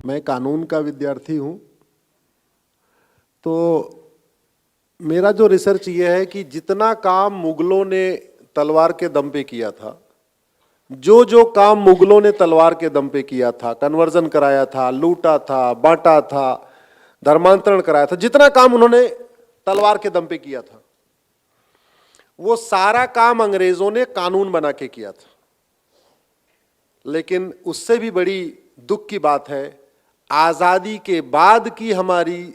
मैं कानून का विद्यार्थी हूँ, तो मेरा जो रिसर्च ये है कि जितना काम मुगलों ने तलवार के दम पे किया था, जो जो काम मुगलों ने तलवार के दम पे किया था, कन्वर्जन कराया था, लूटा था, बांटा था, धर्मांतरण कराया था, जितना काम उन्होंने तलवार के दम पे किया था, वो सारा काम अंग्रेजों ने कानून बना के किया था। लेकिन उससे भी बड़ी दुख की बात है, आजादी के बाद की हमारी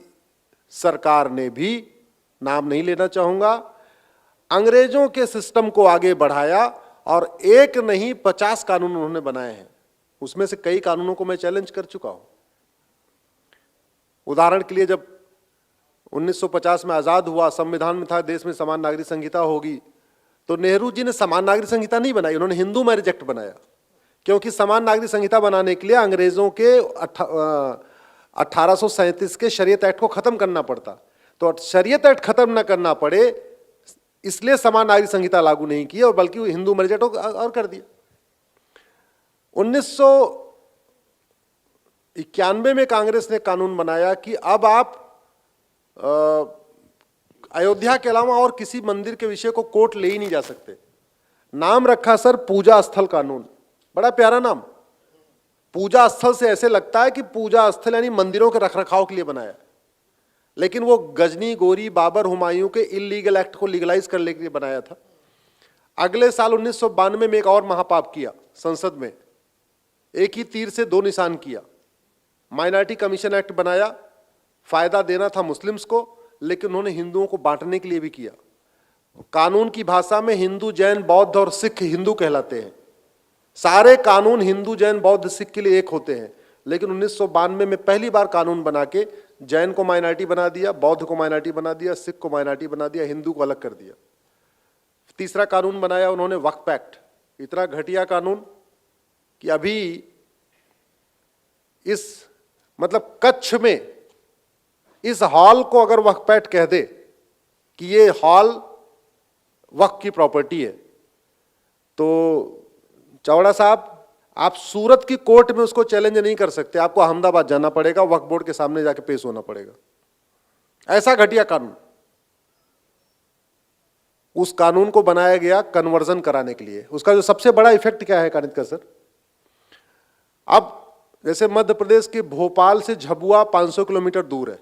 सरकार ने भी, नाम नहीं लेना चाहूंगा, अंग्रेजों के सिस्टम को आगे बढ़ाया और एक नहीं 50 कानून उन्होंने बनाए हैं। उसमें से कई कानूनों को मैं चैलेंज कर चुका हूं। उदाहरण के लिए, जब 1950 में आजाद हुआ, संविधान में था देश में समान नागरिक संहिता होगी, तो नेहरू जी ने समान नागरिक संहिता नहीं बनाई, उन्होंने हिंदू मैरिज एक्ट बनाया। क्योंकि समान नागरिक संहिता बनाने के लिए अंग्रेजों के 1837 के शरीयत एक्ट को खत्म करना पड़ता, तो शरीयत एक्ट खत्म ना करना पड़े इसलिए समान नागरिक संहिता लागू नहीं की और बल्कि हिंदू मैरिज एक्ट और कर दिया। 1991 में कांग्रेस ने कानून बनाया कि अब आप अयोध्या के अलावा और किसी मंदिर के विषय को कोर्ट ले ही नहीं जा सकते। नाम रखा सर पूजा स्थल कानून, बड़ा प्यारा नाम। पूजा स्थल से ऐसे लगता है कि पूजा स्थल यानी मंदिरों के रखरखाव के लिए बनाया, लेकिन वो गजनी, गोरी, बाबर, हुमायूं के इलीगल एक्ट को लीगलाइज करने के लिए बनाया था। अगले साल 1992 में एक और महापाप किया संसद में, एक ही तीर से दो निशान किया। माइनॉरिटी कमीशन एक्ट बनाया, फायदा देना था मुस्लिम्स को, लेकिन उन्होंने हिंदुओं को बांटने के लिए भी किया। कानून की भाषा में हिंदू, जैन, बौद्ध और सिख हिंदू कहलाते हैं। सारे कानून हिंदू, जैन, बौद्ध, सिख के लिए एक होते हैं, लेकिन 1992 में पहली बार कानून बना के जैन को माइनॉरिटी बना दिया, बौद्ध को माइनॉरिटी बना दिया, सिख को माइनॉरिटी बना दिया, हिंदू को अलग कर दिया। तीसरा कानून बनाया उन्होंने वक्फ एक्ट, इतना घटिया कानून कि अभी इस मतलब कच्छ में इस हॉल को अगर वक्फ एक्ट कह दे कि ये हॉल वक्फ की प्रॉपर्टी है, तो चावड़ा साहब आप सूरत की कोर्ट में उसको चैलेंज नहीं कर सकते, आपको अहमदाबाद जाना पड़ेगा, वक्फ बोर्ड के सामने जाके पेश होना पड़ेगा। ऐसा घटिया कानून। उस कानून को बनाया गया कन्वर्जन कराने के लिए। उसका जो सबसे बड़ा इफेक्ट क्या है कानितकर सर, अब जैसे मध्य प्रदेश के भोपाल से झबुआ 500 किलोमीटर दूर है।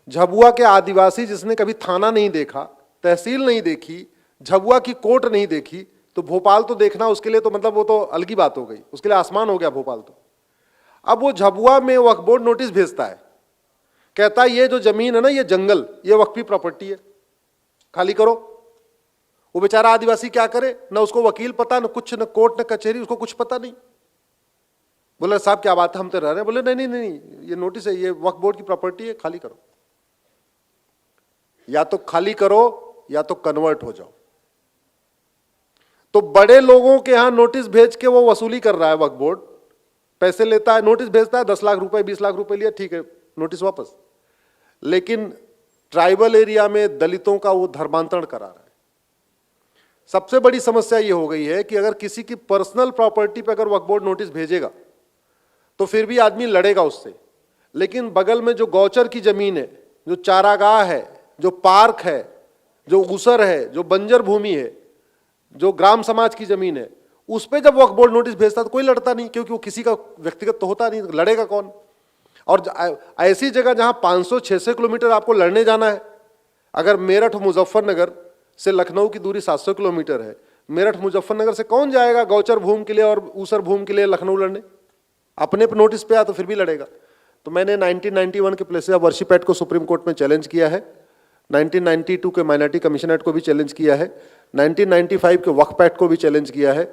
झबुआ के आदिवासी जिसने कभी थाना नहीं देखा, तहसील नहीं देखी, झबुआ की कोर्ट नहीं देखी, तो भोपाल तो देखना उसके लिए तो मतलब वो तो अलग ही बात हो गई, उसके लिए आसमान हो गया भोपाल तो। अब वो झबुआ में वक्फ बोर्ड नोटिस भेजता है, कहता है ये जो जमीन है ना, ये जंगल, ये वक्फी प्रॉपर्टी है, खाली करो। वो बेचारा आदिवासी क्या करे, ना उसको वकील पता, ना कुछ, ना कोर्ट, ना कचहरी, उसको कुछ पता नहीं। बोले साहब क्या बात है, हम तो रह रहे हैं। बोले नहीं नहीं नहीं, ये नोटिस है, ये वक्फ बोर्ड की प्रॉपर्टी है, खाली करो। या तो खाली करो या तो कन्वर्ट हो जाओ। तो बड़े लोगों के यहां नोटिस भेज के वो वसूली कर रहा है वक्फ बोर्ड, पैसे लेता है, नोटिस भेजता है, 10 लाख रुपए, 20 लाख रुपए लिया, ठीक है, नोटिस वापस। लेकिन ट्राइबल एरिया में दलितों का वो धर्मांतरण करा रहा है। सबसे बड़ी समस्या ये हो गई है कि अगर किसी की पर्सनल प्रॉपर्टी पर अगर वक्फ बोर्ड नोटिस भेजेगा तो फिर भी आदमी लड़ेगा उससे, लेकिन बगल में जो गौचर की जमीन है, जो चारागाह है, जो पार्क है, जो ऊसर है, जो बंजर भूमि है, जो ग्राम समाज की जमीन है, उस पे जब वक्फ बोर्ड नोटिस भेजता तो कोई लड़ता नहीं, क्योंकि वो किसी का व्यक्तिगत तो होता नहीं, लड़ेगा कौन। और ऐसी जगह जहां 500-600 किलोमीटर आपको लड़ने जाना है, अगर मेरठ मुजफ्फरनगर से लखनऊ की दूरी 700 किलोमीटर है, मेरठ मुजफ्फरनगर से कौन जाएगा गौचर भूमि के लिए और ऊसर भूमि के लिए लखनऊ लड़ने। अपने पर नोटिस पे आया तो फिर भी लड़ेगा। तो मैंने 1991 के प्लेसेस ऑफ वर्शिप एक्ट को सुप्रीम कोर्ट में चैलेंज किया है, 1992 के माइनॉरिटी कमीशन एक्ट को भी चैलेंज किया है, 1995 के वक्फ एक्ट को भी चैलेंज किया है।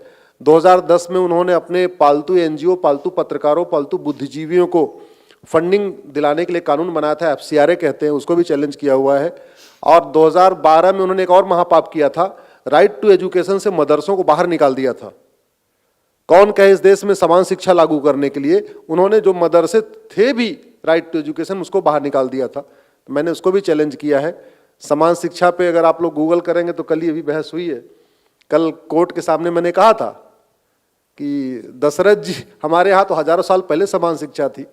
2010 में उन्होंने अपने पालतू एनजीओ, पालतू पत्रकारों, पालतू बुद्धिजीवियों को फंडिंग दिलाने के लिए कानून बनाया था, FCRA कहते हैं, उसको भी चैलेंज किया हुआ है। और 2012 में उन्होंने एक और महापाप किया था, राइट टू एजुकेशन से मदरसों को बाहर निकाल दिया था। कौन कहे इस देश में समान शिक्षा लागू करने के लिए उन्होंने जो मदरसे थे भी राइट टू एजुकेशन, उसको बाहर निकाल दिया था। मैंने उसको भी चैलेंज किया है। समान शिक्षा पे अगर आप लोग गूगल करेंगे तो कल ही अभी बहस हुई है। कल कोर्ट के सामने मैंने कहा था कि दशरथ जी, हमारे यहाँ तो हजारों साल पहले समान शिक्षा थी,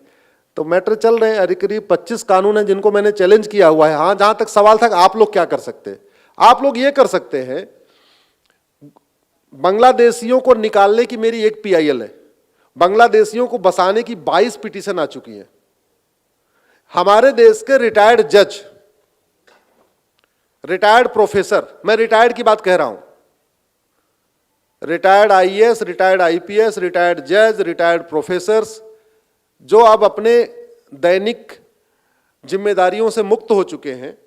तो मैटर चल रहे हैं, अरे करीब 25 कानून हैं जिनको मैंने चैलेंज किया हुआ है। हाँ, जहां तक सवाल था आप लोग क्या कर सकते हैं, आप लोग ये कर सकते हैं, बांग्लादेशियों को निकालने की मेरी एक पीआईएल है, बांग्लादेशियों को बसाने की 22 पिटीशन आ चुकी हैं। हमारे देश के रिटायर्ड जज, रिटायर्ड प्रोफेसर, मैं रिटायर्ड की बात कह रहा हूं, retired IAS, retired IPS, retired जज, रिटायर्ड प्रोफेसर्स, जो अब अपने दैनिक जिम्मेदारियों से मुक्त हो चुके हैं,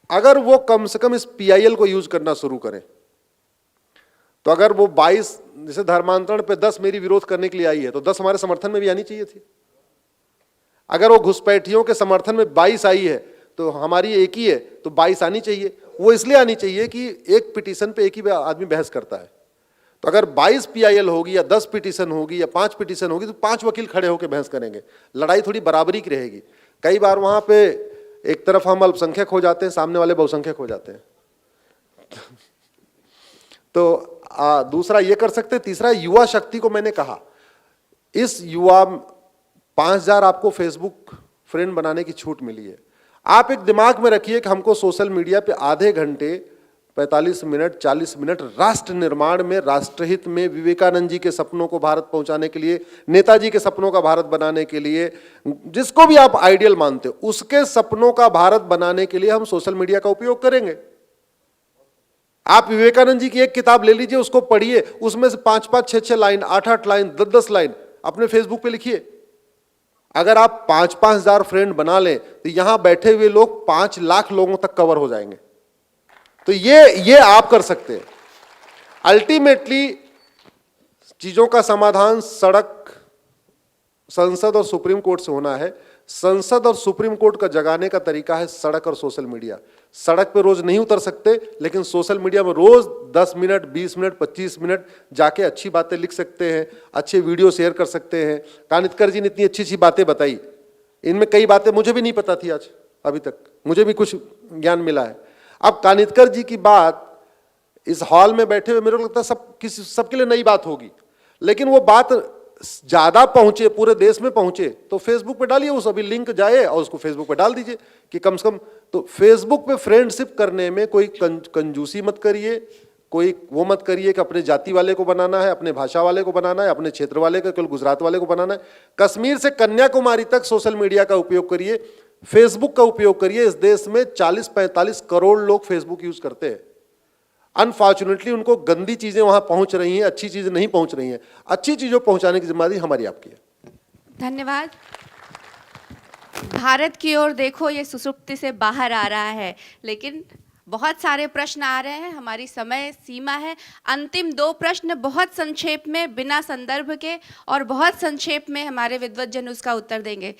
अगर वो कम से कम इस पीआईएल को यूज करना शुरू करें, तो अगर वो 22, जैसे धर्मांतरण पे 10 मेरी विरोध करने के लिए आई है, तो 10 हमारे समर्थन में भी आनी चाहिए थी। अगर वो घुसपैठियों के समर्थन में 22 आई है, तो हमारी एक ही है, तो 22 आनी चाहिए। वो इसलिए आनी चाहिए कि एक पिटीशन पे एक ही आदमी बहस करता है। तो अगर 22 पीआईएल होगी या 10 पिटीशन होगी या 5 पिटीशन होगी, तो 5 वकील खड़े होकर बहस करेंगे, लड़ाई थोड़ी बराबरी की रहेगी। कई बार वहां पे एक तरफ हम अल्पसंख्यक हो जाते हैं, सामने वाले बहुसंख्यक हो जाते हैं। तो दूसरा ये कर सकते हैं। तीसरा, युवा शक्ति को मैंने कहा, इस युवा 5000 आपको फेसबुक फ्रेंड बनाने की छूट मिली है। आप एक दिमाग में रखिए कि हमको सोशल मीडिया पे आधे घंटे, 45 मिनट, 40 मिनट राष्ट्र निर्माण में, राष्ट्रहित में, विवेकानंद जी के सपनों को भारत पहुंचाने के लिए, नेताजी के सपनों का भारत बनाने के लिए, जिसको भी आप आइडियल मानते हो, उसके सपनों का भारत बनाने के लिए हम सोशल मीडिया का उपयोग करेंगे। आप विवेकानंद जी की एक किताब ले लीजिए, उसको पढ़िए, उसमें से 5-5, 6-6 लाइन, 8-8 लाइन, 10-10 लाइन अपने फेसबुक पे लिखिए। अगर आप 5-5 हजार फ्रेंड बना लें, तो यहां बैठे हुए लोग 5 लाख लोगों तक कवर हो जाएंगे। तो ये आप कर सकते हैं। अल्टीमेटली चीजों का समाधान सड़क, संसद और सुप्रीम कोर्ट से होना है। संसद और सुप्रीम कोर्ट का जगाने का तरीका है सड़क और सोशल मीडिया। सड़क पे रोज नहीं उतर सकते, लेकिन सोशल मीडिया में रोज 10 मिनट, 20 मिनट, 25 मिनट जाके अच्छी बातें लिख सकते हैं, अच्छे वीडियो शेयर कर सकते हैं। कानितकर जी ने इतनी अच्छी अच्छी बातें बताई, इनमें कई बातें मुझे भी नहीं पता थी, आज अभी तक मुझे भी कुछ ज्ञान मिला है। अब कानितकर जी की बात इस हॉल में बैठे हुए मेरे को लगता है सबके लिए नई बात होगी, लेकिन वो बात ज्यादा पहुंचे, पूरे देश में पहुंचे, तो फेसबुक पे डालिए, उस अभी लिंक जाए और उसको फेसबुक पे डाल दीजिए कि कम से कम। तो फेसबुक पे फ्रेंडशिप करने में कोई कंजूसी मत करिए, कोई वो मत करिए कि अपने जाति वाले को बनाना है, अपने भाषा वाले को बनाना है, अपने क्षेत्र वाले को, केवल गुजरात वाले को बनाना है। कश्मीर से कन्याकुमारी तक सोशल मीडिया का उपयोग करिए, फेसबुक का उपयोग करिए। इस देश में 40-45 करोड़ लोग फेसबुक यूज करते हैं। अनफॉर्चुनेटली उनको गंदी चीजें वहां पहुंच रही हैं, अच्छी चीजें नहीं पहुंच रही हैं। अच्छी चीजों पहुंचाने की जिम्मेदारी हमारी, आपकी है। धन्यवाद। भारत की ओर देखो, ये सुसुप्ति से बाहर आ रहा है, लेकिन बहुत सारे प्रश्न आ रहे हैं, हमारी समय सीमा है। अंतिम 2 प्रश्न बहुत संक्षेप में, बिना संदर्भ के और बहुत संक्षेप में हमारे विद्वत जन उसका उत्तर देंगे।